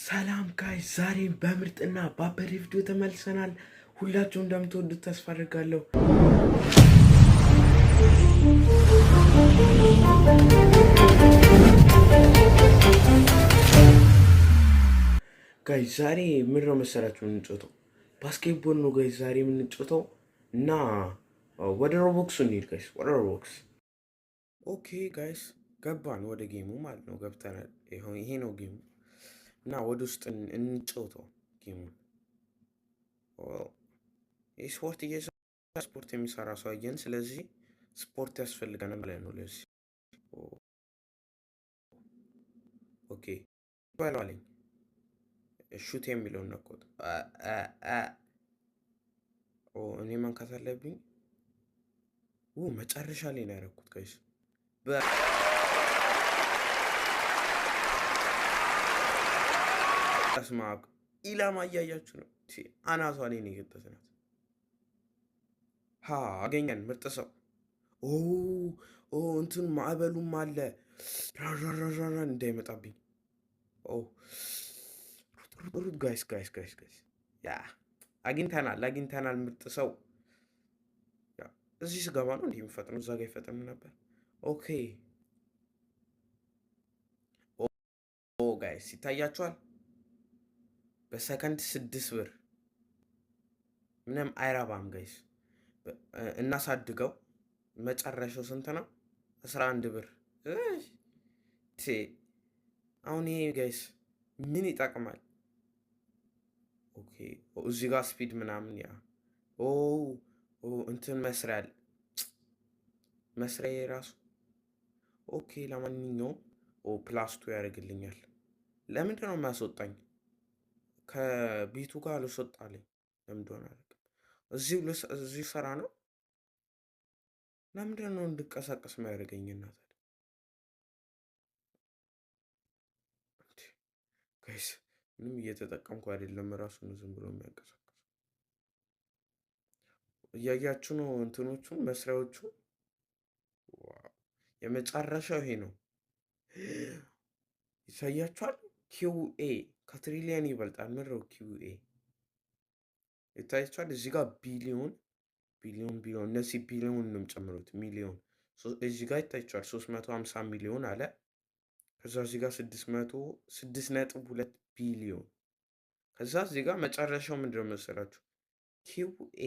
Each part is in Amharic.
ሰላም ጋይ ዛሬም በምርጥና በአበደ ቪዲዮ ተመልሰናል። ሁላችሁም እንደምትወዱት ተስፋ አድርጋለሁ። ጋይ ዛሬ ምን ነው መሰላችሁ የምንጫወተው? ባስኬትቦል ነው ጋይ ዛሬ የምንጫወተው እና ወደ ሮቦክሱ እንሂድ ጋይስ፣ ወደ ሮቦክስ። ኦኬ ጋይስ ገባን ወደ ጌሙ ማለት ነው። ገብተናል። ይሄ ነው ጌሙ እና ወደ ውስጥ እንጫወተው ጌሙን። ስፖርት እየሰራ ስፖርት የሚሰራ ሰው አየን። ስለዚህ ስፖርት ያስፈልገናል ማለት ነው። ለዚህ ኦኬ በለው አለኝ። ሹት የሚለውን ነኮት። እኔ መንካት አለብኝ። መጨረሻ ላይ ነው ያደረኩት ጋይስ። በስማቅ ኢላማ እያያችሁ ነው። አናቷ ላይ ነው የገጠትናት። አገኘን ምርጥ ሰው። እንትን ማዕበሉም አለ እንዳይመጣብኝ። ሩጥ ጋይስ ያ አግኝተናል ምርጥ ሰው። እዚህ ስገባ ነው እንዲህ የሚፈጥነው፣ እዛ ጋ ይፈጥን ነበር። ኦኬ ጋይስ ይታያችኋል። በሰከንድ 6 ብር ምንም አይረባም ጋይስ። እናሳድገው። መጨረሻው ስንት ነው? 11 ብር። አሁን ይሄ ጋይስ ምን ይጠቅማል? ኦኬ እዚህ ጋር ስፒድ ምናምን ያ እንትን መስሪያ የራሱ ኦኬ። ለማንኛውም ፕላስቱ ያደርግልኛል። ለምንድን ነው የሚያስወጣኝ? ከቤቱ ጋር አልወጣልኝ። ለምንድን ነው እዚሁ ሰራ ነው። ለምንድን ነው እንድቀሳቀስ የሚያደርገኝ? እናት ጋይስ ምንም እየተጠቀምኩ አይደለም። ራሱ ነው ዝም ብሎ የሚያንቀሳቀስ። እያያችሁ ነው እንትኖቹን መስሪያዎቹ። የመጨረሻው ይሄ ነው። ይታያችኋል። ኪውኤ ከትሪሊየን ይበልጣል። ምድረው ኪውኤ ይታያችኋል። እዚህ ጋር ቢሊዮን እነዚህ ቢሊዮን ነው ጨምሩት። ሚሊዮን እዚህ ጋር ይታያችኋል። 350 ሚሊዮን አለ። ከዛ እዚህ ጋር 6.2 ቢሊዮን። ከዛ እዚህ ጋር መጨረሻው ምንድነው መሰላችሁ? ኪውኤ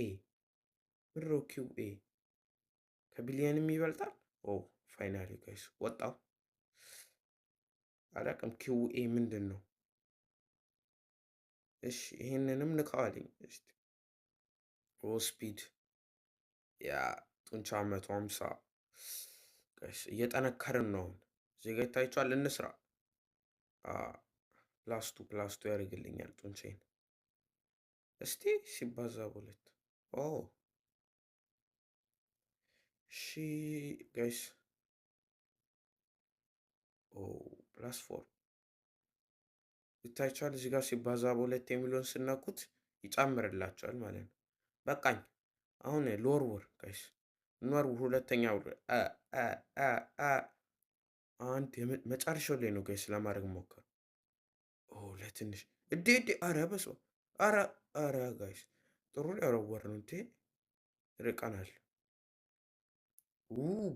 ምድረው ኪውኤ ከቢሊየንም ይበልጣል። ፋይናሊ ጋይስ ወጣው። አላቅም ኪውኤ ምንድን ነው? እሺ ይሄንንም ንካዋለኝ። እስቲ ስፒድ ያ ጡንቻ 150 ጋይስ እየጠነከርን ነው። እዚህ ጋር ይታያችኋል። እንስራ። ፕላስቱ ያደርግልኛል ጡንቻዬን። እስቲ ሲባዛ በሁለት እሺ ጋይስ +4 ይታያችኋል። እዚህ ጋር ሲባዛ በሁለት የሚለውን ስናኩት ይጨምርላቸዋል ማለት ነው። በቃኝ። አሁን ልወርውር ጋይስ፣ እንወርውር። ሁለተኛ አንድ መጨረሻው ላይ ነው ጋይስ ለማድረግ ሞከር። ለትንሽ አረ በስመ አብ አረ ጋይስ ጥሩ ሊወረወር ነው እንዴ። ርቀናል።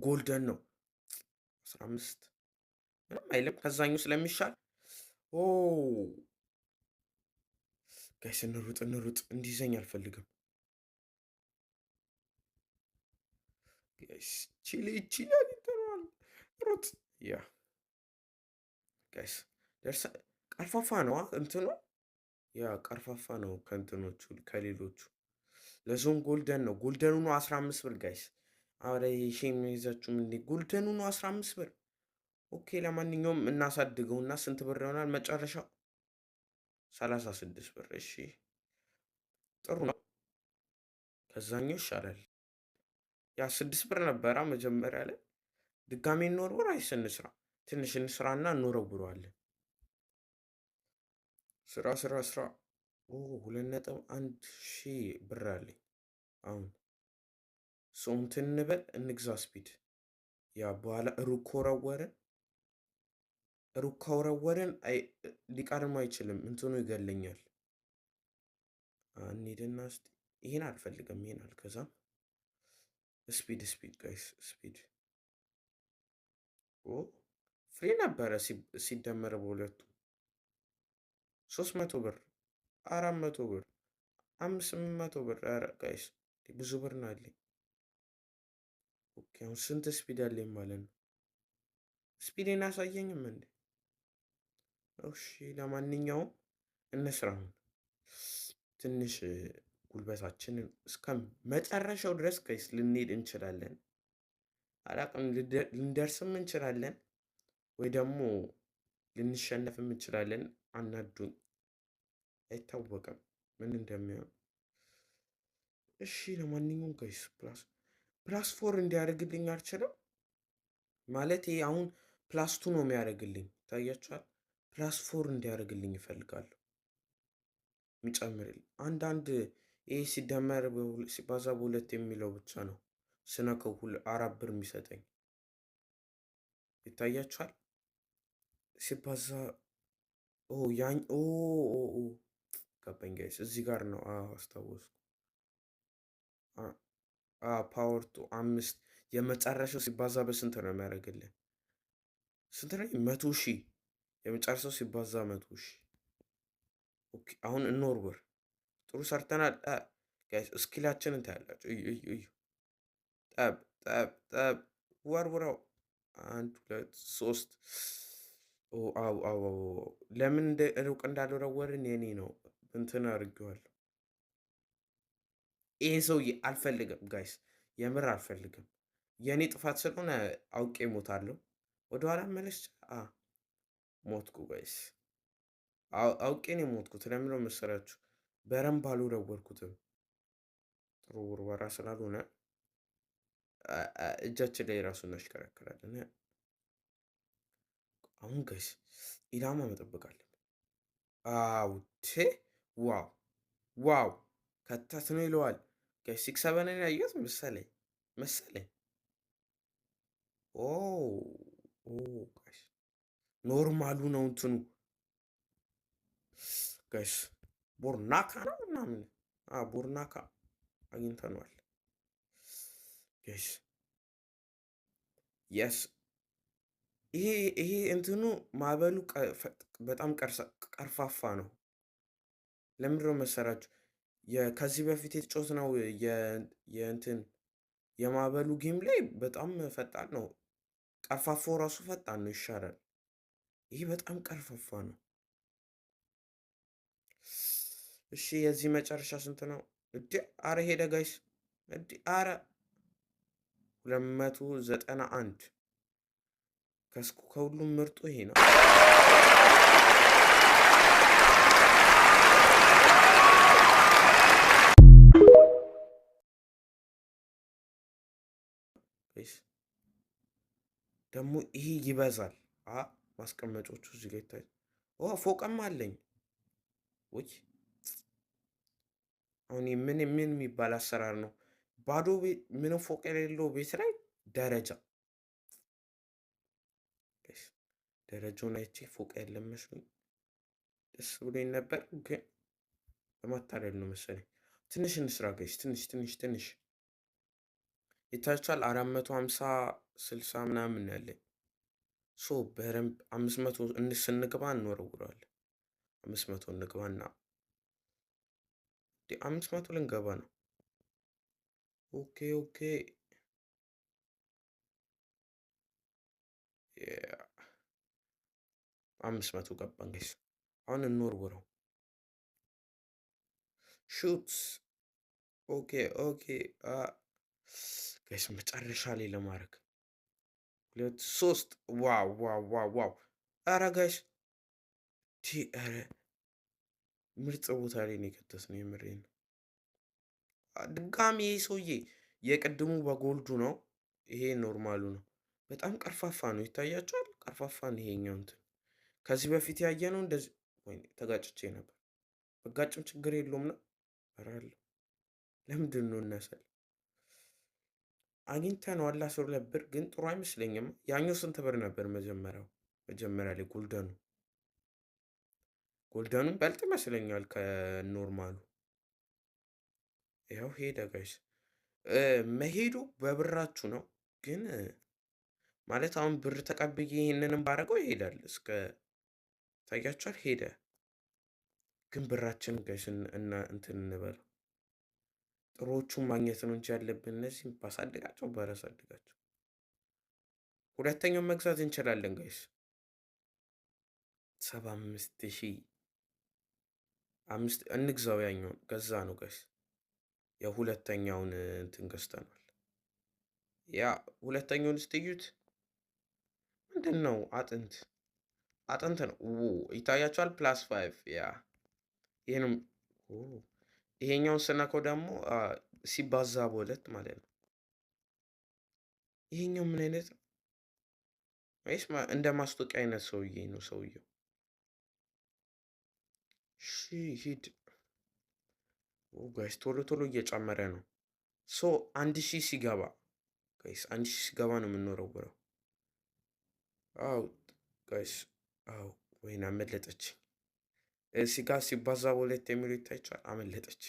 ጎልደን ነው 15 ምንም አይልም። ከዛኛው ስለሚሻል ጋይስ እንሩጥ። እንዲይዘኝ አልፈልግም ጋይስ። ቺሊ አግኝተነዋል። ሩጥ። ያ ጋይስ ደርሰ ቀርፋፋ ነው እንትኑ። ያ ቀርፋፋ ነው ከእንትኖቹ ከሌሎቹ። ለዞን ጎልደን ነው። ጎልደኑ ነው 15 ብር ጋይስ። አረ ይሄ የሚይዛችሁም እንዴ? ጎልደኑ ነው 15 ብር። ኦኬ ለማንኛውም እናሳድገውና ስንት ብር ይሆናል መጨረሻው? 36 ብር። እሺ ጥሩ ነው። ከዛኛው ይሻላል። ያ 6 ብር ነበረ መጀመሪያ ላይ። ድጋሜ እንወርውር አይስ እንስራ። ትንሽ እንስራና እንወረውረዋለን። ስራ 2.1 ሺህ ብር አለኝ አሁን። እንትን እንበል እንግዛ ስፒድ። ያ በኋላ ሩቅ ከወረወርን ሩቅ ከወረወርን ሊቀርም አይችልም። እንትኑ ይገለኛል። እንሂድና እስቲ ይሄን አልፈልግም። ይሄን አልገዛም። ስፒድ ስፒድ ጋይስ ስፒድ። ኦ ፍሪ ነበረ ሲደመር በሁለቱ 300 ብር፣ 400 ብር፣ 500 ብር። ኧረ ጋይስ ብዙ ብር ነው ያለኝ። ኦኬ አሁን ስንት ስፒድ አለኝ ማለት ነው? ስፒዴን አሳየኝም እንዴ? እሺ ለማንኛውም እንስራ። አሁን ትንሽ ጉልበታችንን እስከ መጨረሻው ድረስ ጋይስ ልንሄድ እንችላለን። አላቅም ልንደርስም እንችላለን ወይ ደግሞ ልንሸነፍም እንችላለን። አናዱኝ፣ አይታወቅም ምን እንደሚሆን። እሺ ለማንኛውም ጋይስ ፕላስ ፎር እንዲያደርግልኝ አልችልም ማለት ይሄ አሁን ፕላስ ቱ ነው የሚያደርግልኝ። ታያችኋል። ፕላስ ፎር እንዲያደርግልኝ ይፈልጋለሁ። የሚጨምርልኝ አንዳንድ ይሄ ሲደመር ሲባዛ በሁለት የሚለው ብቻ ነው ስነከው 4 ብር የሚሰጠኝ ይታያችኋል። ሲባዛ ያኝ ገባኝ ጋይስ። እዚህ ጋር ነው አስታወስኩ። ፓወርቱ 5 የመጨረሻው ሲባዛ በስንት ነው የሚያደርግልን? ስንት ነው? 100,000 የመጨረሻው ሲባዛ 100,000። ኦኬ አሁን እንወርወር። ጥሩ ሰርተናል ጋይስ። እስኪላችንን ታያላችሁ። እዩ ጠብ ጠብ ጠብ ወርውረው። 1 2 3 አው ለምን ሩቅ እንዳልወረወርን የኔ ነው እንትን አድርጌዋለሁ። ይሄ ሰውዬ አልፈልግም ጋይስ፣ የምር አልፈልግም። የእኔ ጥፋት ስለሆነ አውቄ ሞታለሁ። ወደኋላ መለስ ሞትኩ ጋይስ። አውቄ ነው የሞትኩት። ለምን ነው መሰላችሁ? በረንብ አልወረወርኩትም። ጥሩ ውርወራ ስላልሆነ እጃችን ላይ ራሱ እናሽከረክራለን። አሁን ጋይስ ኢላማ መጠበቅ አለብን። አውቴ ዋው ዋው ከተት ነው ይለዋል ጋይስ። 6 7 ያየሁት መሰለኝ። ኦ ጋይስ ኖርማሉ ነው እንትኑ ጋይስ። ቦርናካ ነው ምናምን ቦርናካ አግኝተነዋል ጋይስ። የስ ይሄ እንትኑ ማዕበሉ በጣም ቀርፋፋ ነው። ለምንድን ነው መሰላችሁ? ከዚህ በፊት የተጫወትነው የእንትን የማዕበሉ ጌም ላይ በጣም ፈጣን ነው። ቀርፋፋው ራሱ ፈጣን ነው፣ ይሻላል። ይሄ በጣም ቀርፋፋ ነው። እሺ የዚህ መጨረሻ ስንት ነው? አረ ሄደ ጋይስ። አረ 291 ከሁሉም ምርጡ ይሄ ነው። ደግሞ ይሄ ይበዛል። ማስቀመጫዎቹ እዚህ ጋር ይታያል። ፎቅም አለኝ ወይ? አሁን ምን የሚባል አሰራር ነው? ባዶ ቤት ምንም ፎቅ የሌለው ቤት ላይ ደረጃውን አይቼ ፎቅ ያለ መስሎኝ ደስ ብሎኝ ነበር፣ ግን በማታለል ነው መሰለኝ። ትንሽ እንስራ ጋይስ። ትንሽ ይታያችኋል። 450 60 ምናምን ያለኝ በረንብ 500 ስንግባ እንወረውረዋለን። 500 እንግባና 500 ልንገባ ነው። ኦኬ 500 ገባን ጋይስ። አሁን እንወርውረው። ሹት። ኦኬ ጋይስ መጨረሻ ላይ ለማድረግ 2 3 ዋው አረ ጋይስ አረ ምርጥ ቦታ ላይ ነው የከተትነው። የምሬን ነው። ድጋሚ ይሄ ሰውዬ የቅድሙ በጎልዱ ነው፣ ይሄ ኖርማሉ ነው። በጣም ቀርፋፋ ነው፣ ይታያቸዋል። ቀርፋፋ ነው ይሄኛው እንትን። ከዚህ በፊት ያየ ነው እንደዚህ። ወይ ተጋጭቼ ነበር። በጋጭም ችግር የለውም ነው አራለሁ። ለምንድን ነው እናሰል አግኝተነዋል። 12 ብር ግን ጥሩ አይመስለኝም። ያኛው ስንት ብር ነበር መጀመሪያው? መጀመሪያ ላይ ጎልደኑ በልጥ ይመስለኛል ከኖርማሉ። ይኸው ሄደ ጋይስ። መሄዱ በብራችሁ ነው ግን ማለት አሁን ብር ተቀብዬ ይሄንንም ባረገው ይሄዳል። እስከ ታያችኋል ሄደ። ግን ብራችን ጋይስ እና እንትን እንበለው ጥሩዎቹን ማግኘት ነው እንጂ ያለብን እነዚህ ባሳድጋቸው ባላሳድጋቸው። ሁለተኛውን መግዛት እንችላለን ጋይስ። 75,000 እንግዛው። ያኛውን ገዛ ነው ጋይስ። የሁለተኛውን እንትን ገዝተናል። ያ ሁለተኛውን ስትዩት ምንድን ነው? አጥንት ነው። ይታያቸዋል። +5 ያ ይሄንም ይሄኛውን ስነካው ደግሞ ሲባዛ በሁለት ማለት ነው። ይሄኛው ምን አይነት ነው? ወይስ እንደ ማስታወቂያ አይነት ሰውዬ ነው ሰውየው? ሂድ ጋይስ፣ ቶሎ ቶሎ እየጨመረ ነው። 1,000 ሲገባ ጋይስ፣ 1,000 ሲገባ ነው የምንወረውረው። አው ጋይስ፣ አው ወይኔ አመለጠች። እዚህ ጋር ሲባዛ በሁለት የሚሉ ይታይቻል። አመለጠች።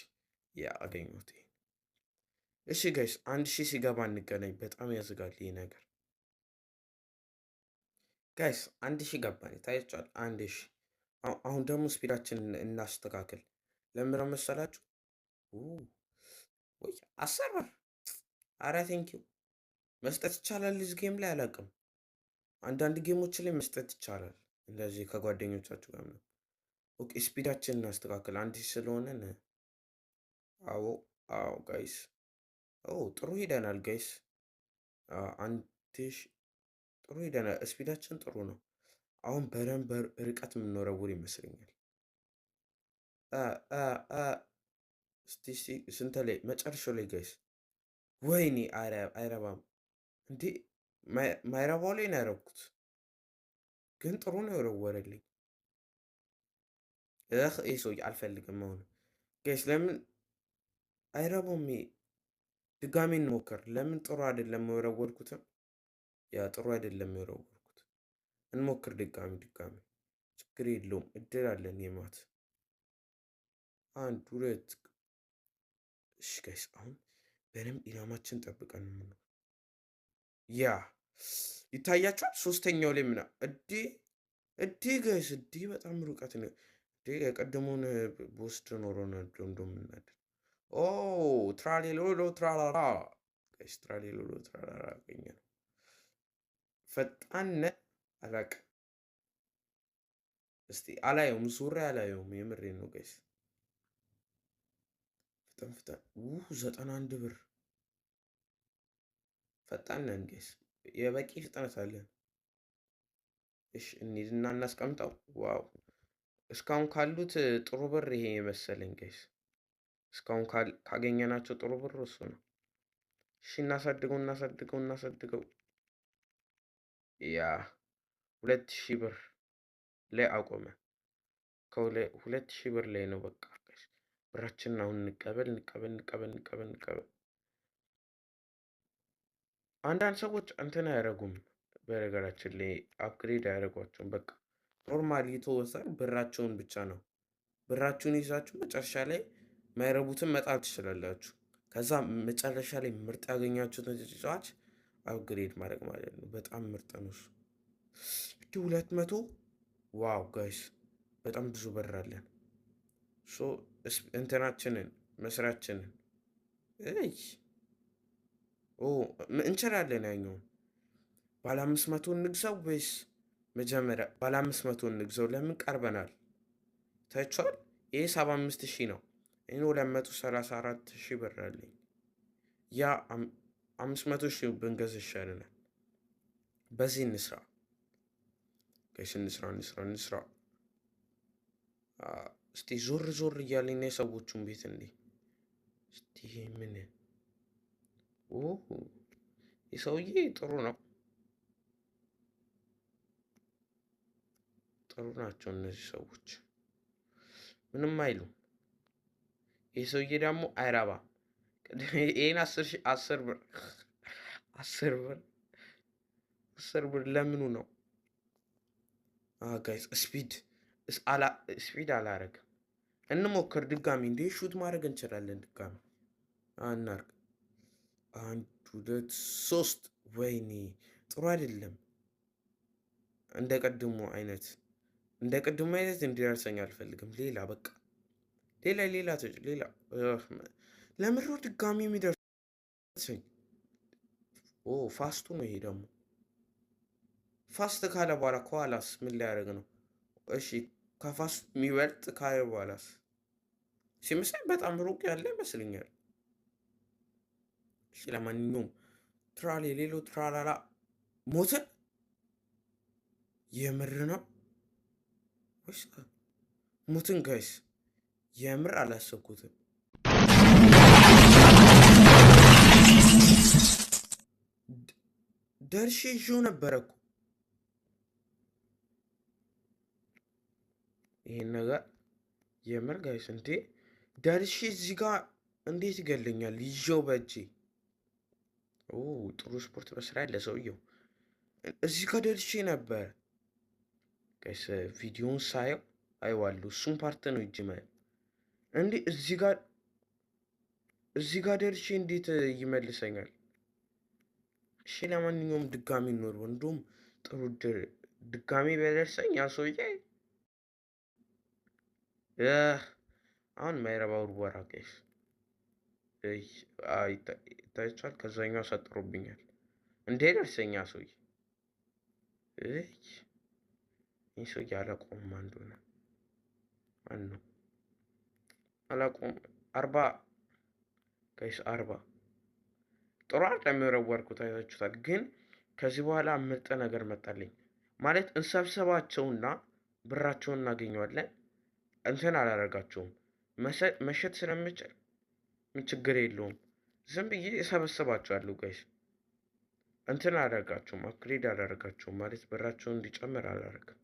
ያ አገኘሁት። እሺ ጋይስ 1,000 ሲገባ እንገናኝ። በጣም ያዝጋል ይሄ ነገር ጋይስ። 1,000 ገባን። ይታያችኋል። 1,000 አሁን ደግሞ ስፒዳችንን እናስተካክል። ለምንድነው መሰላችሁ? ወይ 10 ብር። አረ ቴንኪው መስጠት ይቻላል። እዚህ ጌም ላይ አላውቅም። አንዳንድ ጌሞች ላይ መስጠት ይቻላል። እንደዚህ ከጓደኞቻችሁ ጋር ነው። ኦኬ ስፒዳችንን እናስተካክል። 1,000 ስለሆነን አዎ ጋይስ ጥሩ ሄደናል ጋይስ። 1,000 ጥሩ ሄደናል። ስፒዳችን ጥሩ ነው። አሁን በደንብ ርቀት የምንወረውር ይመስለኛል። እስቲ ስንት ላይ መጨረሻው ላይ ጋይስ? ወይኔ አይረባም እንዴ! ማይረባው ላይ ነው ያረኩት፣ ግን ጥሩ ነው የወረወረልኝ። ይህ ሰውዬ አልፈልግም። አሁን ጋይስ ለምን አይረባውም? ድጋሜ እንሞክር። ለምን ጥሩ አይደለም የወረወርኩትም? ያ ጥሩ አይደለም የወረወርኩት። እንሞክር ድጋሚ። ችግር የለውም እድል አለን የማት 1 2 እሺ ጋይስ አሁን በደንብ ኢላማችን ጠብቀን ነው። ያ ይታያችኋል። ሶስተኛው ላይ ምና እዲ ጋይስ በጣም ሩቀት ነው። የቀደመውን በውስጥ ኖሮ ነው እንደምናደር። ትራሌሎሎ ትራላራ ጋይስ፣ ትራሌሎሎ ትራላራ አገኘ ነው። ፈጣን አላቅም። እስቲ አላየውም፣ ዙሪያ አላየውም። የምሬን ነው ጋይስ። ፍጠን 91 ብር። ፈጣን ነን ጋይስ፣ የበቂ ፍጥነት አለን። እሺ እንሂድና እናስቀምጠው። ዋው እስካሁን ካሉት ጥሩ ብር ይሄ የመሰለኝ ጋይስ። እስካሁን ካገኘናቸው ጥሩ ብር እሱ ነው። እሺ እናሳድገው። ያ 2,000 ብር ላይ አቆመ። ከ2,000 ብር ላይ ነው በቃ ጋይስ። ብራችንን አሁን እንቀበል። አንዳንድ ሰዎች እንትን አያደርጉም። በነገራችን ላይ አፕግሬድ አያደርጓቸውም። በቃ ኖርማሊ የተወሰነ ብራቸውን ብቻ ነው። ብራችሁን ይዛችሁ መጨረሻ ላይ ማይረቡትን መጣል ትችላላችሁ። ከዛ መጨረሻ ላይ ምርጥ ያገኛችሁትን ተጫዋች አፕግሬድ ማድረግ ማለት ነው። በጣም ምርጥ ነው እሱ። 200 ዋው ጋይስ በጣም ብዙ ብር አለን። እንትናችንን መስራችንን እንችላለን። ያኛውን ባለ 500 እንግዛው ወይስ መጀመሪያ ባለ 500 እንግዛው? ለምን ቀርበናል። ታይቷል። ይሄ 75,000 ነው። እኔ 234,000 ብር አለኝ። ያ 500,000 ብንገዛ ይሻለናል። በዚህ እንስራ ጋይስ፣ እንስራ። እስቲ ዞር እያለኝ ነው የሰዎቹን ቤት እንዴ። እስቲ ምን የሰውዬ ጥሩ ነው። ጥሩ ናቸው እነዚህ ሰዎች፣ ምንም አይሉም። ይህ ሰውዬ ደግሞ አይረባም። ይህን 10 ብር 10 ብር ለምኑ ነው? ጋይስ ስፒድ አላረግም። እንሞክር ድጋሚ። እንዴ ሹት ማድረግ እንችላለን ድጋሚ። እናርግ። 1 2 3 ወይኔ ጥሩ አይደለም። እንደ ቅድሙ አይነት እንዲደርሰኝ አልፈልግም። ሌላ በቃ ሌላ ለምሮ ድጋሚ የሚደርሰኝ። ፋስቱ ነው ይሄ ደግሞ። ፋስት ካለ በኋላ ከኋላስ ምን ሊያደርግ ነው? እሺ ከፋስት የሚበልጥ ካለ በኋላስ ሲመስለኝ በጣም ሩቅ ያለ ይመስለኛል። እሺ ለማንኛውም የሌለው ትራላላ ሞትን የምር ነው ወይስ ሞትን? ጋይስ የምር አላሰብኩትም። ደርሼ ይዤው ነበረ እኮ ይሄን ነገር የምር ጋይስ። እንዴ ደርሼ እዚህ ጋር እንዴት ይገለኛል? ይዤው በእጄ ጥሩ ስፖርት መስሪያ ያለ ሰውየው እዚህ ጋር ደርሼ ነበር ጋይስ። ቪዲዮውን ሳየው አይዋለሁ። እሱም ፓርት ነው እጅ ማየው። እንዴ እዚህ ጋር ደርሼ እንዴት ይመልሰኛል? እሺ ለማንኛውም ድጋሚ ኖር ወንዱም ጥሩ ድጋሚ በደርሰኝ ያ ሰውዬ አሁን ማይረባ ውርወራ ጋይስ ይታያችኋል። ከዛኛው ሰጥሮብኛል። እንዴ ደርሰኛ ሰውዬ ይህ ሰውዬ አላቆም እንደሆነ ማን ነው? አላቆም 40 ጋይስ 40 ጥሩ አይደለም የወረወርኩት። አይታችሁታል። ግን ከዚህ በኋላ ምርጥ ነገር መጣልኝ ማለት እንሰብሰባቸውና ብራቸውን እናገኘዋለን። እንትን አላደርጋቸውም መሸጥ ስለምችል ችግር የለውም። ዝም ብዬ እሰበስባቸዋለሁ ጋይስ። እንትን አላደርጋቸውም፣ አፕግሬድ አላደርጋቸውም ማለት ብራቸውን እንዲጨምር አላደርግም።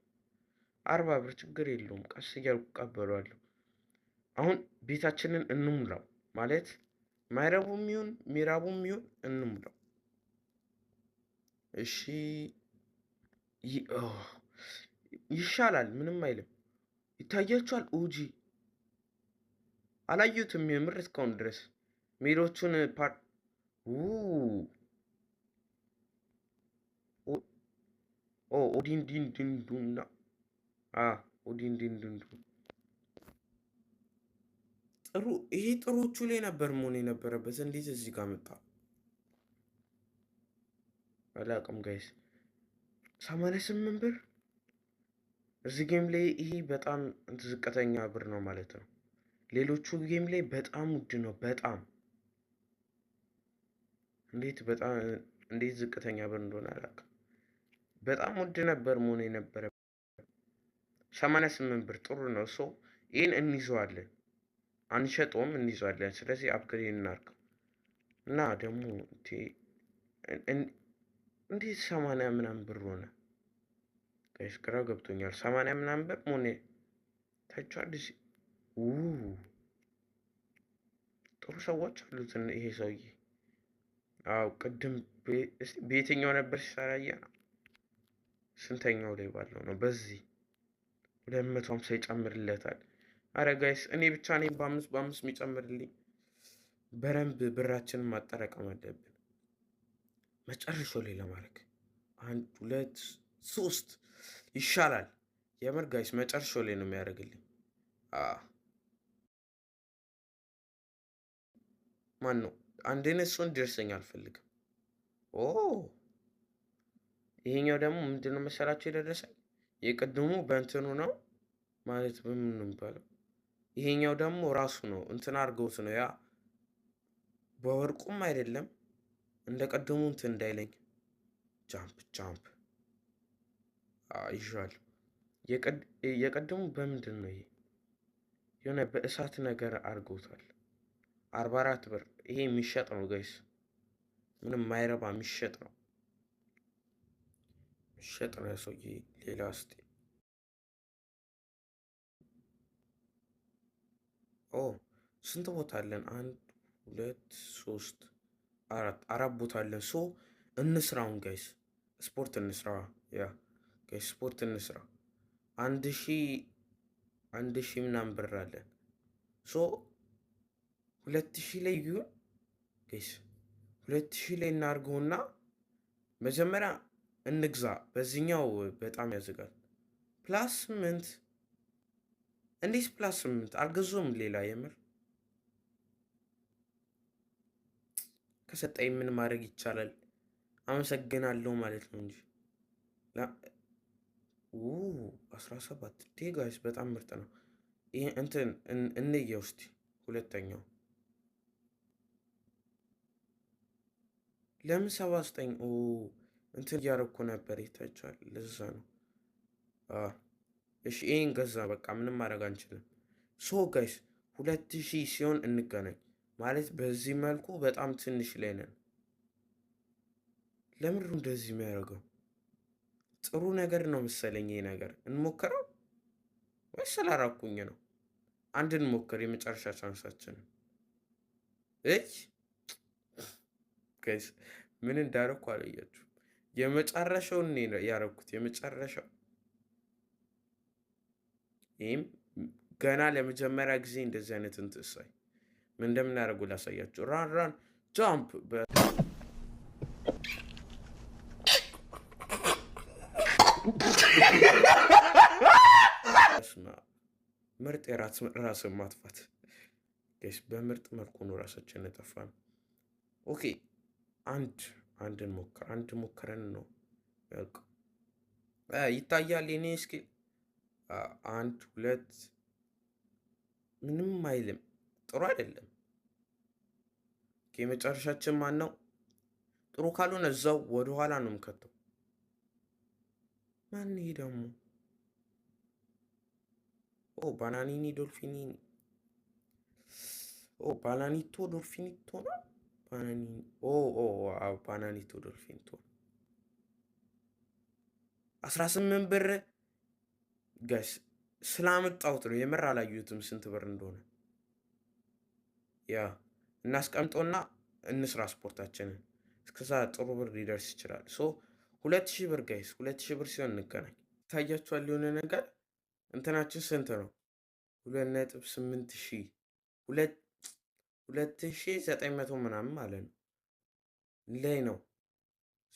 40 ብር ችግር የለውም። ቀስ እያልኩ እቀበሏለሁ። አሁን ቤታችንን እንሙላው ማለት ማይረቡም ይሁን ሚራቡም ይሁን እንሙላው። እሺ ይሻላል፣ ምንም አይልም። ይታያችኋል። ኦጂ አላየሁትም የምር እስካሁን ድረስ ሜሎቹን ኦዲንዲንድንዱና ኦዲንዲንድንዱ ጥሩ። ይሄ ጥሮቹ ላይ ነበር መሆን የነበረበት። እንዴት እዚህ ጋር መጣ አላውቅም ጋይስ። 88 ብር እዚህ ጌም ላይ ይሄ በጣም ዝቅተኛ ብር ነው ማለት ነው። ሌሎቹ ጌም ላይ በጣም ውድ ነው። በጣም እንዴት ዝቅተኛ ብር እንደሆነ አላውቅም። በጣም ውድ ነበር መሆን የነበረ። 88 ብር ጥሩ ነው። ይህን እንይዘዋለን፣ አንሸጠውም፣ እንይዘዋለን። ስለዚህ አፕግሬድ እናድርገው እና ደግሞ እንዴት 80 ምናምን ብር ሆነ ጋይስ? ግራ ገብቶኛል። 80 ምናምን ብር ሆነ ታይቷል። ጥሩ ሰዎች አሉት ይሄ ሰውዬ። ቅድም በየትኛው ነበር ሲሰራያ ነው? ስንተኛው ላይ ባለው ነው? በዚህ 250 ይጨምርለታል። አረ ጋይስ እኔ ብቻ ነኝ በአምስት የሚጨምርልኝ። በደንብ ብራችንን ማጠራቀም አለብን መጨረሻው ላይ ለማድረግ 1 2 3 ይሻላል። የምር ጋይስ መጨረሻው ላይ ነው የሚያደርግልኝ። ማን ነው? አንድ አይነት ሰው እንዲደርሰኝ አልፈልግም። ይሄኛው ደግሞ ምንድን ነው መሰላቸው የደረሰኝ? የቅድሙ በእንትኑ ነው ማለት በምን ነው የሚባለው? ይሄኛው ደግሞ ራሱ ነው እንትን አድርገውት ነው። ያ በወርቁም አይደለም እንደ ቀደሙ እንትን እንዳይለኝ። ጃምፕ ይዣል። የቀደሙ በምንድን ነው? ይሄ የሆነ በእሳት ነገር አድርገውታል። 44 ብር ይሄ የሚሸጥ ነው ጋይስ። ምንም ማይረባ የሚሸጥ ነው ሰውዬ። ሌላ እስቲ ስንት ቦታ አለን? 1 2 3 4 ቦታ አለን። እንስራውን ጋይስ፣ ስፖርት እንስራ። ያ ጋይስ ስፖርት እንስራ። 1,000 ምናምን ብር አለን። ሶ 2,000 ላይ ይሁን ጋይስ፣ 2,000 ላይ እናድርገውና መጀመሪያ እንግዛ። በዚህኛው በጣም ያዝጋል። ፕላስ 8 እንዴት ፕላስ 8 አልገዛውም። ሌላ የምር ከሰጠኝ ምን ማድረግ ይቻላል? አመሰግናለሁ ማለት ነው እንጂ 17 ጋይስ በጣም ምርጥ ነው። ይሄ እንትን እንየው እስቲ። ሁለተኛው ለምን 79? እንትን እያደረኩ ነበር ይታቻል። ለዛ ነው። እሺ ይሄን ገዛ። በቃ ምንም ማድረግ አንችልም። ሶ ጋይስ 2,000 ሲሆን እንገናኝ። ማለት በዚህ መልኩ በጣም ትንሽ ላይ ነን። ለምንድን ነው እንደዚህ የሚያደርገው? ጥሩ ነገር ነው መሰለኝ። ይሄ ነገር እንሞክረው ወይስ ስላራኩኝ ነው? አንድ እንሞክር፣ የመጨረሻ ቻንሳችን። ጋይስ ምን እንዳደረኩ አላያችሁ? የመጨረሻውን ነው ያደረኩት። የመጨረሻው ይህም ገና ለመጀመሪያ ጊዜ እንደዚህ አይነት እንትን ሳይ ምን እንደምናደርጉ ላሳያችሁ። ራን ጃምፕ ምርጥ ራስን ማጥፋት ጋይስ። በምርጥ መልኩ ነው ራሳችን የጠፋ ነው። ኦኬ አንድ ሞክረን ነው ይታያል። የኔ እስኪ 1 2 ምንም አይልም። ጥሩ አይደለም። የመጨረሻችን ማን ነው? ጥሩ ካልሆነ እዛው ወደኋላ ነው የምከተው። ማን ይሄ ደግሞ? ባናኒኒ ዶልፊኒ ባናኒቶ ዶልፊኒቶ ነው። ባናኒቶ ዶልፊኒቶ 18 ብር ጋይስ ስላመጣሁት ነው። የምር አላየሁትም ስንት ብር እንደሆነ። ያ እናስቀምጦና እንስራ ስፖርታችንን። እስከዛ ጥሩ ብር ሊደርስ ይችላል። 2,000 ብር ጋይስ፣ 2,000 ብር ሲሆን እንገናኝ። ታያችኋል የሆነ ነገር። እንትናችን ስንት ነው? 2,800 2,900 ምናምን ማለት ነው ላይ ነው።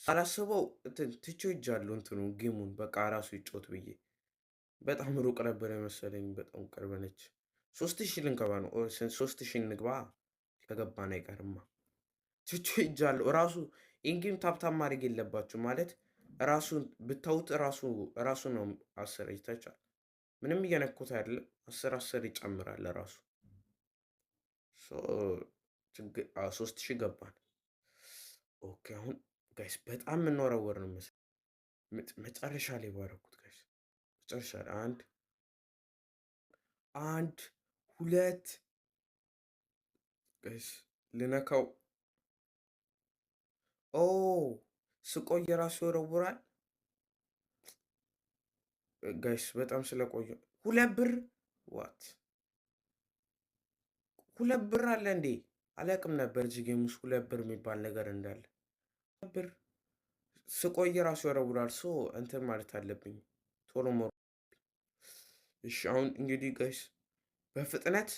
ሳላስበው ትቼው ሄጃለሁ። እንትኑ ጌሙን በቃ ራሱ ይጮት ብዬ በጣም ሩቅ ነበር የመሰለኝ። በጣም ቅርብ ነች። 3,000 ልንገባ ነው። 3,000 እንግባ። ከገባን አይቀርማ። ትቼው ሄጃለሁ። ራሱ ኢንጌም ታፕታፕ ማድረግ የለባችሁ ማለት ራሱ ብታዩት ራሱ ነው 10 ይታቻል። ምንም እየነኩት አይደለም። 10 ይጨምራል ራሱ። 3,000 ገባን። ኦኬ አሁን ጋይስ በጣም የምንወረወር ነው መሰለኝ። መጨረሻ ላይ ባረኩት ጋይስ። መጨረሻ ላይ 1 2 ጋይስ ልነካው። ስቆይ ራሱ ይወረውራል ጋይስ። በጣም ስለቆየ 2 ብር ዋት 2 ብር አለ እንዴ? አላውቅም ነበር እዚህ ጌም ውስጥ 2 ብር የሚባል ነገር እንዳለ። ብር ስቆይ ራሱ ይወረውራል። እንትን ማለት አለብኝ ቶሎ ሞር። እሺ አሁን እንግዲህ ጋይስ በፍጥነት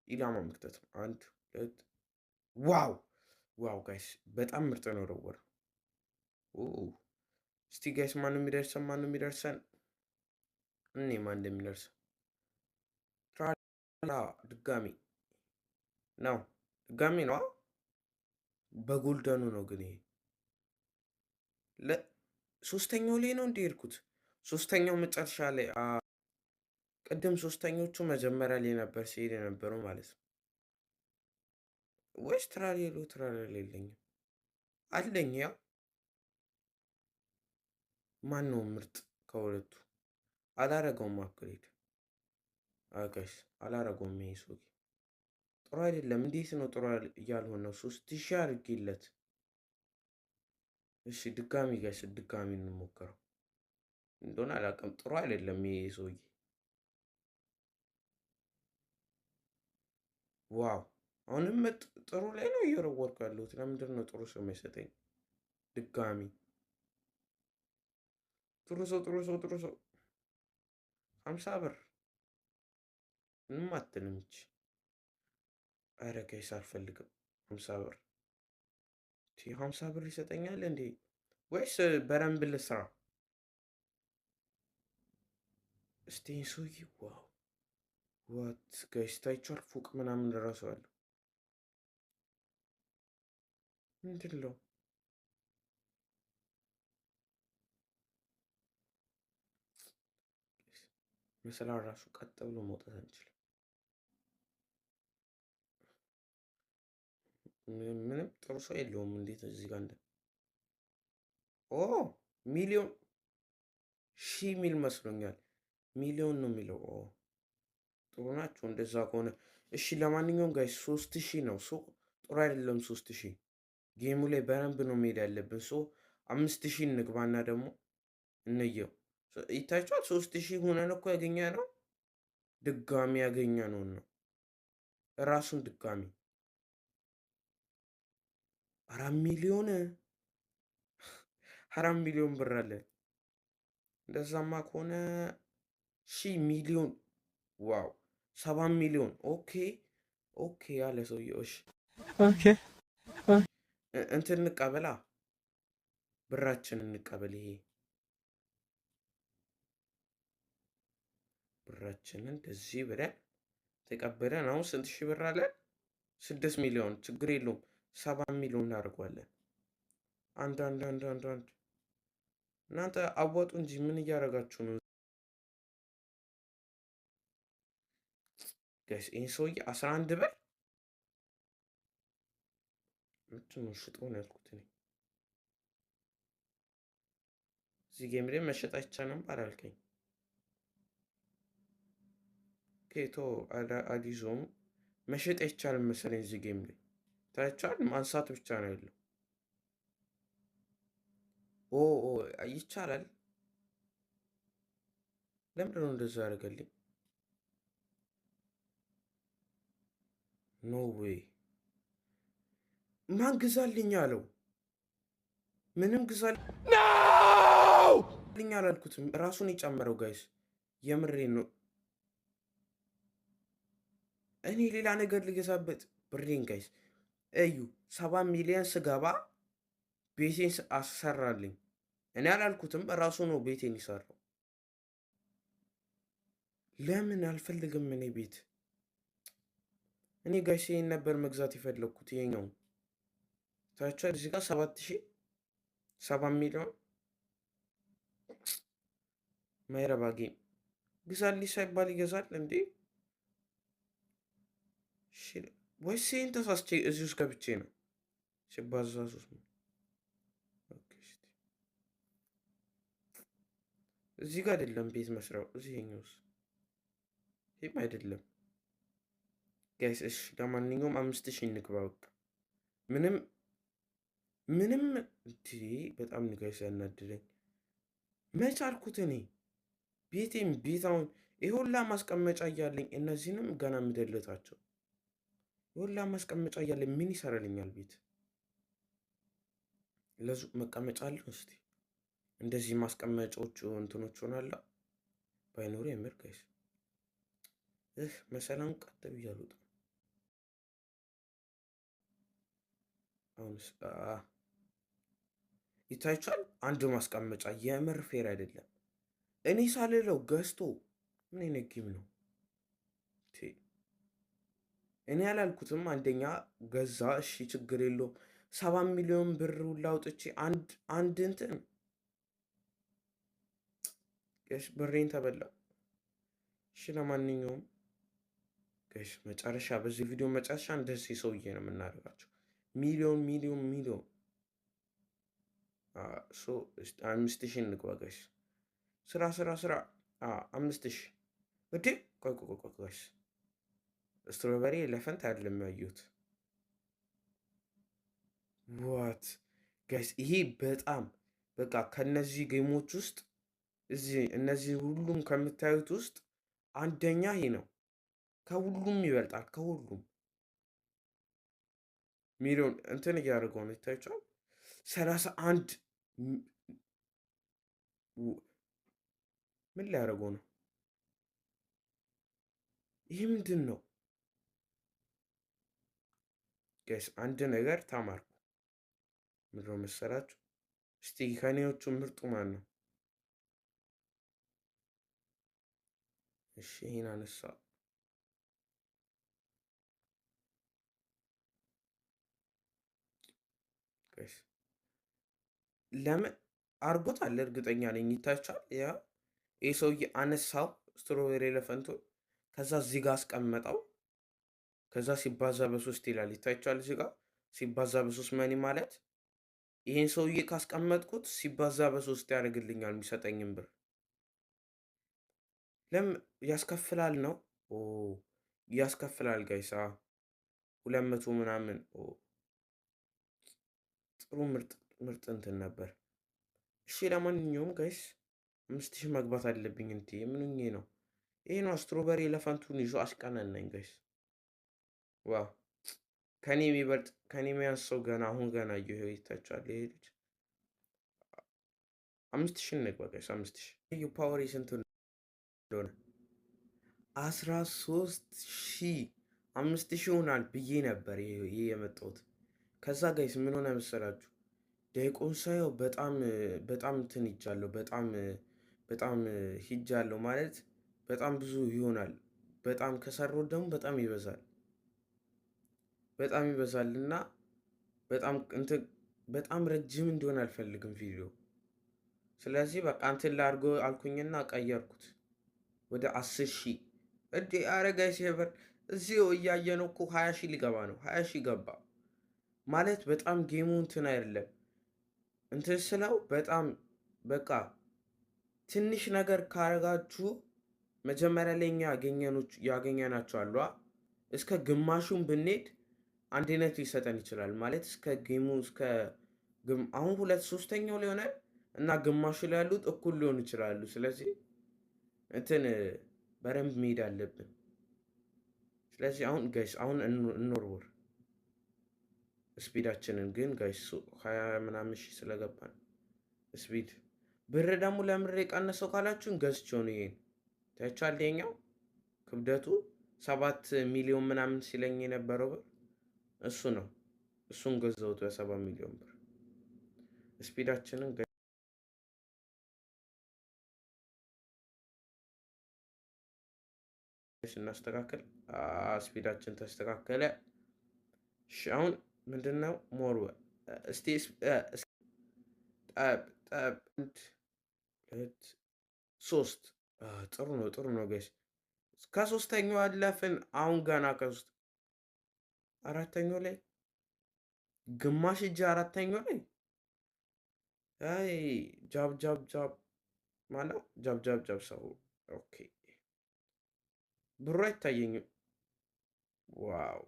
ኢላማ መክተት 1 2 ዋው ጋይስ በጣም ምርጥ ነው ወረወረ። እስቲ ጋይስ ማነው የሚደርሰን? እኔ ማን እንደሚደርሰን ድጋሚ ነው። በጎልደኑ ነው ግን ይሄ ሶስተኛው ላይ ነው እንደሄድኩት። ሶስተኛው መጨረሻ ላይ ቅድም ሶስተኞቹ መጀመሪያ ላይ ነበር ሲሄድ የነበረው ማለት ነው። ወይስ ትራሌሎ የለኝም አለኝ። ያው ማን ነው ምርጥ ከሁለቱ? አላረገውም። አፕግሬድ ጋይስ አላረገውም። ይሄ ሰው ጥሩ አይደለም። እንዴት ነው ጥሩ እያልሆነው? 3,000 አድርጌለት። እሺ ድጋሚ ጋይስ ድጋሚ እንሞክረው እንደሆነ አላውቅም። ጥሩ አይደለም ይሄ ሰውዬ። ዋው አሁንም ጥሩ ላይ ነው እየወረወርኩ ያለሁት። ለምንድን ነው ጥሩ ሰው የማይሰጠኝ? ድጋሚ ጥሩ ሰው 50 ብር ምንም አትልም ይቺ። ኧረ ጋይስ አልፈልግም 50 ብር። 50 ብር ይሰጠኛል እንዴ? ወይስ በደንብ ልስራ? እስቲ ሰውዬ ዋው ዋት ጋይስ ታይቷል። ፎቅ ምናምን እረሳዋለሁ። ምንድን ነው መሰላል ራሱ ቀጥ ብሎ መውጣት አንችልም። ምንም ጥሩ ሰው የለውም። እንዴት እዚህ ጋር እንደ ኦ ሚሊዮን ሺህ ሚል መስሎኛል። ሚሊዮን ነው የሚለው። ኦ ጥሩ ናቸው እንደዛ ከሆነ እሺ። ለማንኛውም ጋይስ 3000 ነው ሶ ጥሩ አይደለም። 3000 ጌሙ ላይ በደንብ ነው መሄድ ያለብን። ሶ 5000 እንግባና ደግሞ እንየው። ይታያችኋል 3000 ሆነን እኮ ያገኘ ነው። ድጋሚ ያገኘ ነው ነው ራሱን ድጋሚ 4 ሚሊዮን 4 ሚሊዮን ብር አለ። እንደዛማ ከሆነ ሚሊዮን ዋው 7 ሚሊዮን ኦኬ ኦኬ ያለ ሰውዬው። እሺ እንትን እንቀበላ፣ ብራችን እንቀበል። ይሄ ብራችንን እንደዚህ ብለን ተቀበለን። አሁን ስንት ሺህ ብር አለን? 6 ሚሊዮን ችግር የለውም። 7 ሚሊዮን እናደርገዋለን። አንድ እናንተ አዋጡ እንጂ ምን እያደረጋችሁ ነው? ጋይስ ይህን ሰውዬ 11 ብር ምንድን ነው ሽጦ ነው ያልኩት እኔ። እዚህ ጌም ላይ መሸጥ አይቻልም አላልከኝ? ኬቶ አዲዞም መሸጥ አይቻልም መሰለኝ እዚህ ጌም ላይ ታይቻል። ማንሳት ብቻ ነው ያለው። ኦ ይቻላል። ለምንድን ነው እንደዛ ያደርገልኝ? ኖ ዌይ። ማን ግዛልኝ አለው? ምንም ግዛልኝ አላልኩትም። ራሱን የጨመረው ጋይስ፣ የምሬን ነው። እኔ ሌላ ነገር ልገዛበት ብሬን ጋይስ እዩ። 7 ሚሊዮን ስገባ ቤቴን አሰራልኝ። እኔ አላልኩትም፣ ራሱ ነው ቤቴን ይሰራው። ለምን አልፈልግም እኔ ቤት። እኔ ጋይስ ይሄን ነበር መግዛት የፈለግኩት። ይሄኛው ታቻል እዚህ ጋር 7 ሚሊዮን ማይረባ ጌም ግዛልኝ ሳይባል ይገዛል እንዴ? ወይስ ይሄን ተሳስቼ እዚህ ውስጥ ገብቼ ነው ሲባዛ 3 ነው። እዚህ ጋር አይደለም ቤት መስሪያው፣ እዚህኛውስ ይህም አይደለም ጋይስ። እሺ ለማንኛውም 5000 እንግባ በቃ። ምንም እንዴ በጣም ጋይስ ያናድደኝ። መች አልኩት እኔ ቤቴም ቤታውን ይሁላ ማስቀመጫ እያለኝ እነዚህንም ገና የምደልታቸው ይሁላ ማስቀመጫ እያለኝ ምን ይሰራልኛል ቤት? ለዙ መቀመጫ አለ እስቲ እንደዚህ ማስቀመጫዎቹ እንትኖች ሆናላ ባይኖሩ የምር ጋይስ መሰላም ቀጥ ብያለሁ። አሁንስ ይታይቻል። አንድ ማስቀመጫ የምር ፌር አይደለም። እኔ ሳልለው ገዝቶ ምን አይነት ጌም ነው? እኔ ያላልኩትም አንደኛ ገዛ። እሺ ችግር የለውም። 7 ሚሊዮን ብር ሁላ አውጥቼ አንድ እንትን ገሽ ብሬን ተበላ። እሺ ለማንኛውም ገሽ መጨረሻ በዚህ ቪዲዮ መጨረሻ እንደዚህ ሰውዬ ነው የምናደርጋቸው። ሚሊዮን 5000 እንግባ ጋይስ። ስራ 5000 እንዴ! ቆይ ጋይስ ስትሮበሪ ኤሌፈንት አይደለም ያየሁት። ዋት ጋይስ ይሄ በጣም በቃ ከነዚህ ጌሞች ውስጥ እነዚህ ሁሉም ከምታዩት ውስጥ አንደኛ ይሄ ነው። ከሁሉም ይበልጣል። ከሁሉም ሚሊዮን እንትን እያደረገው ነው ይታያቸዋል። 31 ምን ሊያደርገው ነው? ይህ ምንድን ነው ጋይስ? አንድ ነገር ተማርኩ። ምንድን ነው መሰላችሁ? እስቲ ከኔዎቹ ምርጡ ማን ነው? እሺ ይሄን አነሳ ጋይስ። ለምን አርጎታል? እርግጠኛ ነኝ ይታቻል። ያ ይህ ሰውዬ አነሳው ስትሮቤሪ ኤሌፈንቱን፣ ከዛ እዚህ ጋር አስቀመጠው። ከዛ ሲባዛ በሶስት ይላል ይታቻል። እዚህ ጋር ሲባዛ በሶስት መኒ ማለት ይሄን ሰውዬ ካስቀመጥኩት ሲባዛ በሶስት ያደርግልኛል የሚሰጠኝም ብር። ለምን ያስከፍላል ነው? ኦ ያስከፍላል ጋይስ። 200 ምናምን። ጥሩ ምርጥ ምርጥ እንትን ነበር። እሺ ለማንኛውም ጋይስ 5000 መግባት አለብኝ። እንት የምንኝ ነው ይሄ ነው። ስትሮበሪ ኤሌፋንቱን ይዞ አስቀነናኝ ጋይስ። ዋው ከኔ የሚበልጥ ከኔ የሚያንሰው ገና አሁን ገና እየሄደ ይታቻል። ይሄ ልጅ 5000 እንግባ ጋይስ። 5000 ፓወር ስንት እንደሆነ 13000 5000 ይሆናል ብዬ ነበር ይሄ የመጣሁት። ከዛ ጋይስ ምን ሆነ መሰላችሁ? ደቂቃውን ሳየው በጣም በጣም እንትን ሂጃለሁ። በጣም ሂጃለሁ ማለት በጣም ብዙ ይሆናል። በጣም ከሰሩት ደግሞ በጣም ይበዛል እና በጣም እንትን በጣም ረጅም እንዲሆን አልፈልግም ቪዲዮ። ስለዚህ በቃ እንትን ላድርገው አልኩኝና ቀየርኩት ወደ 10,000። እንዴ ኧረ ጋይስ የበር እዚሁ እያየነው እኮ 20,000 ሊገባ ነው። 20,000 ገባ ማለት በጣም ጌሙ እንትን አይደለም። እንትን ስለው በጣም በቃ ትንሽ ነገር ካረጋችሁ መጀመሪያ ላይ እኛ ያገኘናቸው አሉ እስከ ግማሹን ብንሄድ አንድ አይነት ሊሰጠን ይችላል ማለት እስከ ጌሙ እስከ አሁን 2/3 ሊሆናል እና ግማሹ ላይ ያሉት እኩል ሊሆኑ ይችላሉ። ስለዚህ እንትን በደንብ መሄድ አለብን። ስለዚህ አሁን ጋይስ አሁን እንወርወር ስፒዳችንን ግን ጋይስ 20 ምናምን ሺህ ስለገባን ስፒድ ብር ደግሞ ለምድር የቀነሰው ካላችሁን ገዝቼው ነው። ይሄን ታይቻል። የኛው ክብደቱ 7 ሚሊዮን ምናምን ሲለኝ የነበረው ብር እሱ ነው። እሱን ገዛሁት በ7 ሚሊዮን ብር። ስፒዳችንን እናስተካከል። ስፒዳችን ተስተካከለ። አሁን ምንድነው ሞር እስቲ ጠብ 3 ጥሩ ነው ጋይስ። ከሶስተኛው አለፍን። አሁን ገና አራተኛው ላይ ግማሽ እጅ አራተኛው ላይ አይ ጃብ ማነው ጃብ ሰው ኦኬ። ብሩ አይታየኝም። ዋው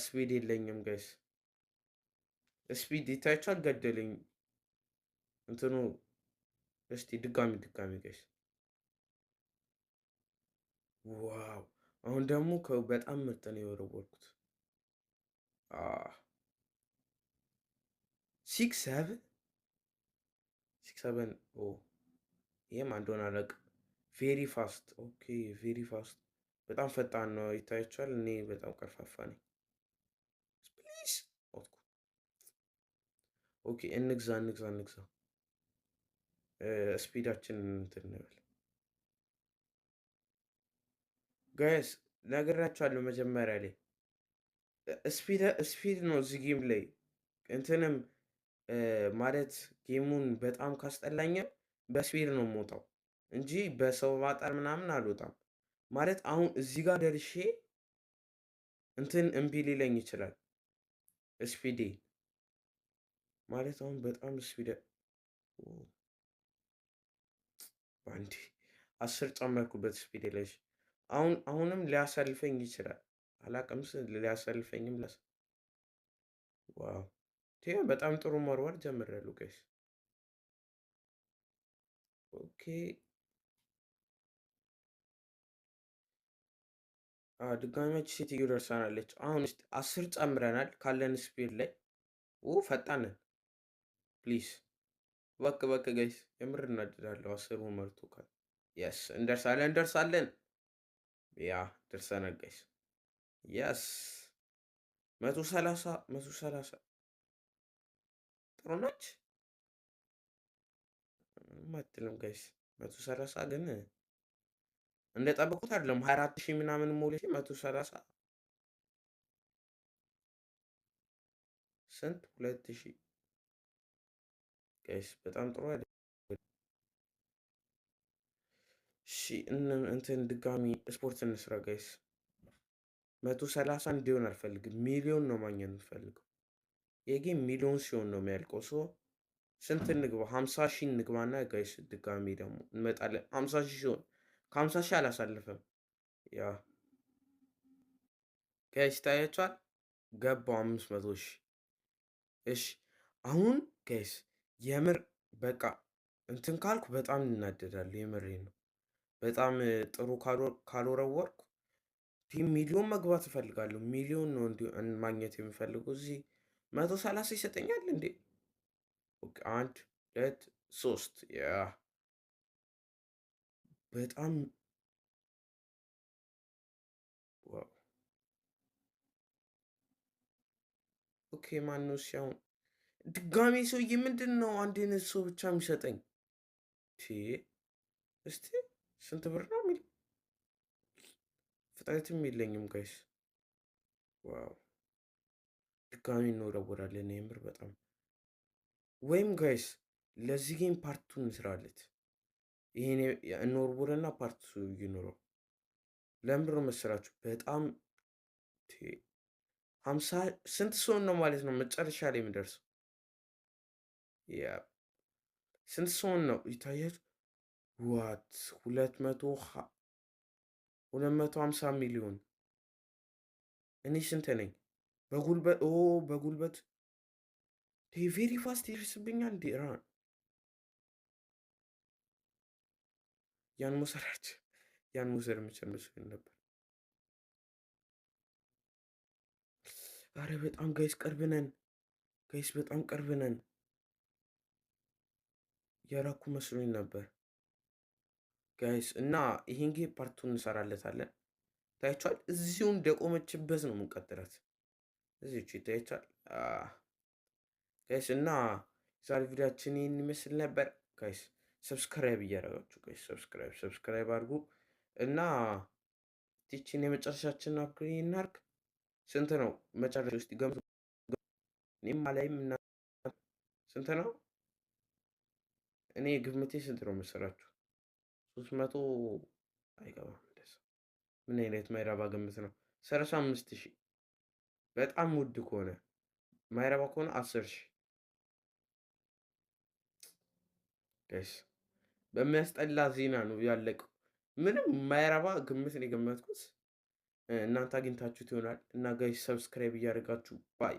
ስፒድ የለኝም ጋይስ። ስፒድ ይታያችኋል። ገደለኝ እንትኑ። እስቲ ድጋሚ ጋይስ። ዋው አሁን ደግሞ በጣም ምርጥ ነው የወረወርኩት። 6-7 ይህም አንዱን አለቅ ቬሪ ፋስት። ኦኬ ቬሪ ፋስት በጣም ፈጣን ነው ይታያችኋል። እኔ በጣም ቀርፋፋ ነኝ። ፕሊዝ ኦኬ እንግዛ ስፒዳችን እንትን እንበል ጋይስ። ነግራችኋለሁ መጀመሪያ ላይ ስፒድ ነው እዚህ ጌም ላይ እንትንም ማለት ጌሙን በጣም ካስጠላኝም በስፒድ ነው የምወጣው እንጂ በሰው ማጠር ምናምን አልወጣም። ማለት አሁን እዚህ ጋር ደርሼ እንትን እምቢ ሊለኝ ይችላል ስፒዴ ማለት አሁን በጣም ስፒድ በአንዴ 10 ጨመርኩበት ስፒድ ላይ። አሁንም ሊያሳልፈኝ ይችላል አላቅም። ሊያሳልፈኝም ዋው በጣም ጥሩ መወርወር ጀምሬያለሁ ጋይስ። ኦኬ ድጋሚያች ሴትዮ ደርሳናለች። አሁን 10 ጨምረናል ካለን ስፒድ ላይ ፈጣንን ፕሊዝ በቃ ጋይስ የምር እናድዳለሁ። 10 መርቶ የስ እንደርሳለን ያ ደርሰናል ጋይስ። የስ 130 ጥሩ ነች። ምንም አትልም ጋይስ። 130 ግን እንደጠበቁት አይደለም። 24,000 ምናምን ሞልቼ 130 ስንት 2,000 ጋይስ በጣም ጥሩ አይደለም። እሺ እንትን ድጋሚ ስፖርት እንስራ ጋይስ። 130 እንዲሆን አልፈልግም። ሚሊዮን ነው ማግኘት የምፈልገው። የጌም ሚሊዮን ሲሆን ነው የሚያልቀው። ስንት እንግባ? 50,000 እንግባና ጋይስ ድጋሚ ደግሞ እንመጣለን። 50,000 ሲሆን ከ50,000 አላሳልፈም። ያ ጋይስ ታያችኋል። ገባው 500,000። እሺ አሁን ጋይስ የምር በቃ እንትን ካልኩ በጣም እናደዳለሁ። የምሬን ነው። በጣም ጥሩ ካልወረወርኩ ሚሊዮን መግባት እፈልጋለሁ። ሚሊዮን ነው ማግኘት የምፈልገው። እዚህ 130 ይሰጠኛል እንዴ? አንድ 2 3 ያ በጣም ዋው። ኦኬ ማነው ሲያሁን ድጋሜ ሰውዬ ምንድን ነው አንድ አይነት ሰው ብቻ የሚሰጠኝ? እስቲ ስንት ብር ነው የሚል ፍጥነትም የለኝም ጋይስ። ዋው ድጋሚ እንወረወራለን። የምር በጣም ወይም ጋይስ ለዚህ ጌም ፓርቱ እንስራለት። ይሄን እንወርውርና ፓርቱ ይኖረው። ለምንድን ነው መሰላችሁ? በጣም 50 ስንት ሰውን ነው ማለት ነው መጨረሻ ላይ የሚደርሰው? ያ ስንት ሰውን ነው ይታያችሁ? ዋት 250 ሚሊዮን። እኔ ስንት ነኝ? በጉልበት ቬሪ ፋስት ይደርስብኛል እንዴ? ራን ያን መውሰድ የምችል መስሎኝ ነበር። አረ በጣም ጋይስ ቅርብ ነን። ጋይስ በጣም ቅርብ ነን። ያራኩ መስሎኝ ነበር ጋይስ። እና ይሄን ጌም ፓርቱን እንሰራለታለን። ታያችኋል። እዚሁ እንደቆመችበት ነው የምንቀጥላት። እዚሁ ይታያችኋል ጋይስ። እና ዛሬ ቪዲዮአችን ይህን ይመስል ነበር ጋይስ። ሰብስክራይብ እያደረጋችሁ ጋይስ ሰብስክራይብ አድርጉ። እና ቲችን የመጨረሻችን አፕግሬድ እናድርግ። ስንት ነው መጨረሻ ውስጥ ገምቱ። እኔም አላይም እና ስንት ነው? እኔ ግምቴ ስንት ነው መሰላችሁ? 300 አይገባም። እንደዛ ምን አይነት ማይረባ ግምት ነው? 35,000 በጣም ውድ ከሆነ ማይረባ ከሆነ 10,000 ጋይስ። በሚያስጠላ ዜና ነው ያለቀው። ምንም ማይረባ ግምት ነው የገመትኩት። እናንተ አግኝታችሁት ይሆናል። እና ጋይስ ሰብስክራይብ እያደረጋችሁ ባይ